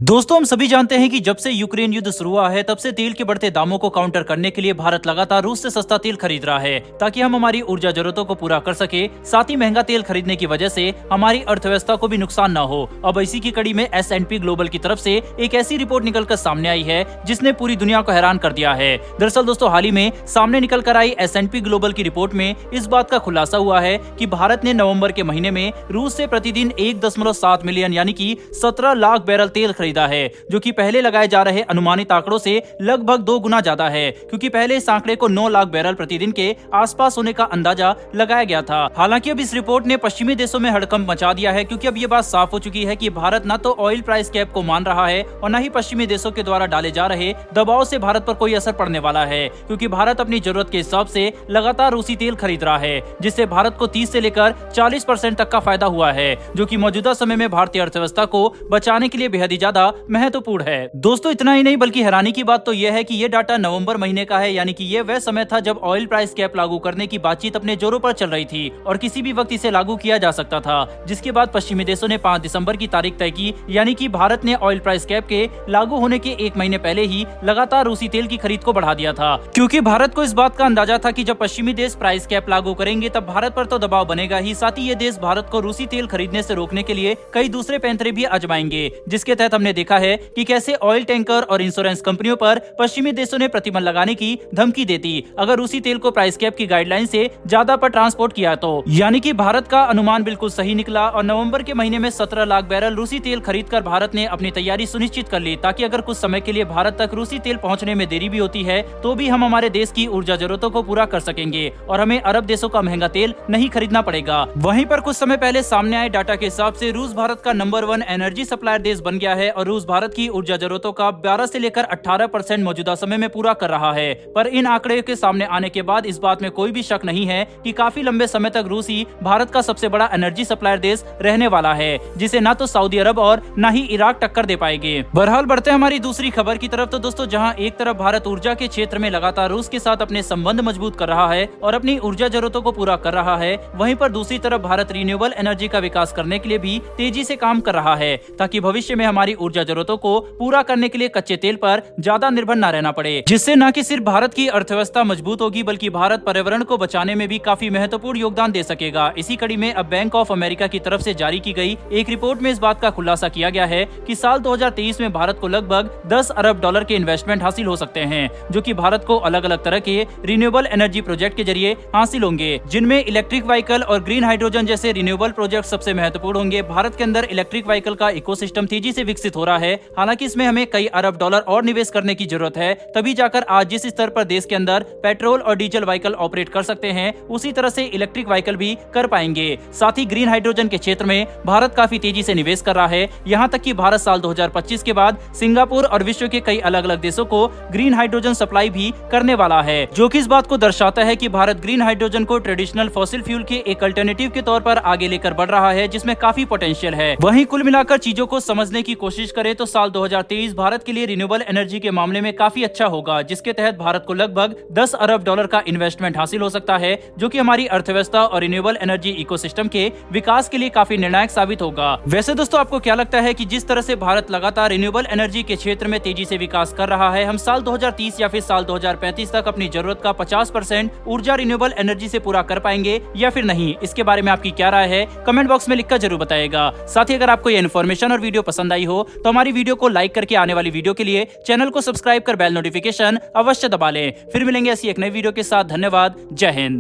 दोस्तों, हम सभी जानते हैं कि जब से यूक्रेन युद्ध शुरू हुआ है तब से तेल के बढ़ते दामों को काउंटर करने के लिए भारत लगातार रूस से सस्ता तेल खरीद रहा है ताकि हम हमारी ऊर्जा जरूरतों को पूरा कर सके। साथ ही महंगा तेल खरीदने की वजह से हमारी अर्थव्यवस्था को भी नुकसान न हो। अब इसी की कड़ी में S&P ग्लोबल की तरफ से एक ऐसी रिपोर्ट निकलकर सामने आई है जिसने पूरी दुनिया को हैरान कर दिया है। दरअसल दोस्तों, हाल ही में सामने निकल कर आई S&P ग्लोबल की रिपोर्ट में इस बात का खुलासा हुआ है कि भारत ने नवंबर के महीने में रूस से प्रतिदिन 1.7 मिलियन यानी कि 17 लाख बैरल तेल खरीदा है, जो कि पहले लगाए जा रहे अनुमानित आंकड़ों से लगभग 2 गुना ज्यादा है, क्योंकि पहले इस आंकड़े को 9 लाख बैरल प्रतिदिन के आसपास होने का अंदाजा लगाया गया था। हालांकि अब इस रिपोर्ट ने पश्चिमी देशों में हड़कंप मचा दिया है, क्योंकि अब ये बात साफ हो चुकी है कि भारत न तो ऑयल प्राइस कैप को मान रहा है और न ही पश्चिमी देशों के द्वारा डाले जा रहे दबाव से भारत पर कोई असर पड़ने वाला है, क्योंकि भारत अपनी जरूरत के हिसाब से लगातार रूसी तेल खरीद रहा है, जिससे भारत को 30 से लेकर 40% तक का फायदा हुआ है, जो कि मौजूदा समय में भारतीय अर्थव्यवस्था को बचाने के लिए बेहद ही ज्यादा महत्वपूर्ण है। दोस्तों, इतना ही नहीं बल्कि हैरानी की बात तो यह है कि यह डाटा नवंबर महीने का है, यानी कि यह वह समय था जब ऑयल प्राइस कैप लागू करने की बातचीत अपने जोरों पर चल रही थी और किसी भी वक्त इसे लागू किया जा सकता था, जिसके बाद पश्चिमी देशों ने 5 दिसंबर की तारीख तय की, यानी कि भारत ने ऑयल प्राइस कैप के लागू होने के 1 महीने पहले ही लगातार रूसी तेल की खरीद को बढ़ा दिया था, क्योंकि भारत को इस बात का अंदाजा था कि जब पश्चिमी देश प्राइस कैप लागू करेंगे तब भारत पर तो दबाव बनेगा ही, साथ ही ये देश भारत को रूसी तेल खरीदने से रोकने के लिए कई दूसरे पैंतरे भी आजमाएंगे, जिसके तहत हमने देखा है कि कैसे ऑयल टैंकर और इंश्योरेंस कंपनियों पर पश्चिमी देशों ने प्रतिबंध लगाने की धमकी देती अगर रूसी तेल को प्राइस कैप की गाइडलाइन से ज्यादा पर ट्रांसपोर्ट किया तो। यानी कि भारत का अनुमान बिल्कुल सही निकला और नवंबर के महीने में 17 लाख बैरल रूसी तेल खरीदकर भारत ने अपनी तैयारी सुनिश्चित कर ली, ताकि अगर कुछ समय के लिए भारत तक रूसी तेल पहुंचने में देरी भी होती है तो भी हम हमारे देश की ऊर्जा जरूरतों को पूरा कर सकेंगे और हमें अरब देशों का महंगा तेल नहीं खरीदना पड़ेगा। वहीं पर कुछ समय पहले सामने आए डाटा के हिसाब से रूस भारत का नंबर 1 एनर्जी सप्लायर देश बन गया है और रूस भारत की ऊर्जा जरूरतों का 12 से लेकर 18% मौजूदा समय में पूरा कर रहा है। पर इन आंकड़े के सामने आने के बाद इस बात में कोई भी शक नहीं है कि काफी लंबे समय तक रूस ही भारत का सबसे बड़ा एनर्जी सप्लायर देश रहने वाला है, जिसे न तो सऊदी अरब और न ही इराक टक्कर दे पाएंगे। बहरहाल बढ़ते हमारी दूसरी खबर की तरफ। तो दोस्तों, जहां एक तरफ भारत ऊर्जा के क्षेत्र में लगातार रूस के साथ अपने संबंध मजबूत कर रहा है और अपनी ऊर्जा जरूरतों को पूरा कर रहा है, वहीं पर दूसरी तरफ भारत रिन्यूएबल एनर्जी का विकास करने के लिए भी तेजी से काम कर रहा है, ताकि भविष्य में हमारी ऊर्जा जरूरतों को पूरा करने के लिए कच्चे तेल पर ज्यादा निर्भर न रहना पड़े, जिससे न कि सिर्फ भारत की अर्थव्यवस्था मजबूत होगी बल्कि भारत पर्यावरण को बचाने में भी काफी महत्वपूर्ण योगदान दे सकेगा। इसी कड़ी में अब बैंक ऑफ अमेरिका की तरफ से जारी की गई एक रिपोर्ट में इस बात का खुलासा किया गया है कि साल 2023 में भारत को लगभग 10 अरब डॉलर के इन्वेस्टमेंट हासिल हो सकते हैं, जो कि भारत को अलग अलग तरह के रिन्यूएबल एनर्जी प्रोजेक्ट के जरिए हासिल होंगे, जिनमें इलेक्ट्रिक व्हीकल और ग्रीन हाइड्रोजन जैसे रिन्यूएबल प्रोजेक्ट सबसे महत्वपूर्ण होंगे। भारत के अंदर इलेक्ट्रिक व्हीकल का इकोसिस्टम तेजी से विकसित हो रहा है, हालांकि इसमें हमें कई अरब डॉलर और निवेश करने की जरूरत है, तभी जाकर आज जिस स्तर पर देश के अंदर पेट्रोल और डीजल व्हीकल ऑपरेट कर सकते हैं, उसी तरह से इलेक्ट्रिक व्हीकल भी कर पाएंगे। साथ ही ग्रीन हाइड्रोजन के क्षेत्र में भारत काफी तेजी से निवेश कर रहा है, यहाँ तक कि भारत साल 2025 के बाद सिंगापुर और विश्व के कई अलग अलग देशों को ग्रीन हाइड्रोजन सप्लाई भी करने वाला है, जो कि इस बात को दर्शाता है कि भारत ग्रीन हाइड्रोजन को ट्रेडिशनल फॉसिल फ्यूल के एक अल्टरनेटिव के तौर पर आगे लेकर बढ़ रहा है, जिसमें काफी पोटेंशियल है। वहीं कुल मिलाकर चीजों को समझने की कोशिश करें तो साल 2023 भारत के लिए रिन्यूएबल एनर्जी के मामले में काफी अच्छा होगा, जिसके तहत भारत को लगभग 10 अरब डॉलर का इन्वेस्टमेंट हासिल हो सकता है, जो कि हमारी अर्थव्यवस्था और रिन्यूएबल एनर्जी इकोसिस्टम के विकास के लिए काफी निर्णायक साबित होगा। वैसे दोस्तों, आपको क्या लगता है कि जिस तरह से भारत लगातार रिन्यूएबल एनर्जी के क्षेत्र में तेजी से विकास कर रहा है, हम साल 2030 या फिर साल 2035 तक अपनी जरूरत का 50% ऊर्जा रिन्यूएबल एनर्जी से पूरा कर पाएंगे या फिर नहीं? इसके बारे में आपकी क्या राय है, कमेंट बॉक्स में लिखकर जरूर बताइएगा। साथ ही अगर आपको ये इन्फॉर्मेशन और वीडियो पसंद आई हो तो हमारी वीडियो को लाइक करके आने वाली वीडियो के लिए चैनल को सब्सक्राइब कर बेल नोटिफिकेशन अवश्य दबा लें। फिर मिलेंगे ऐसी एक नई वीडियो के साथ। धन्यवाद। जय हिंद।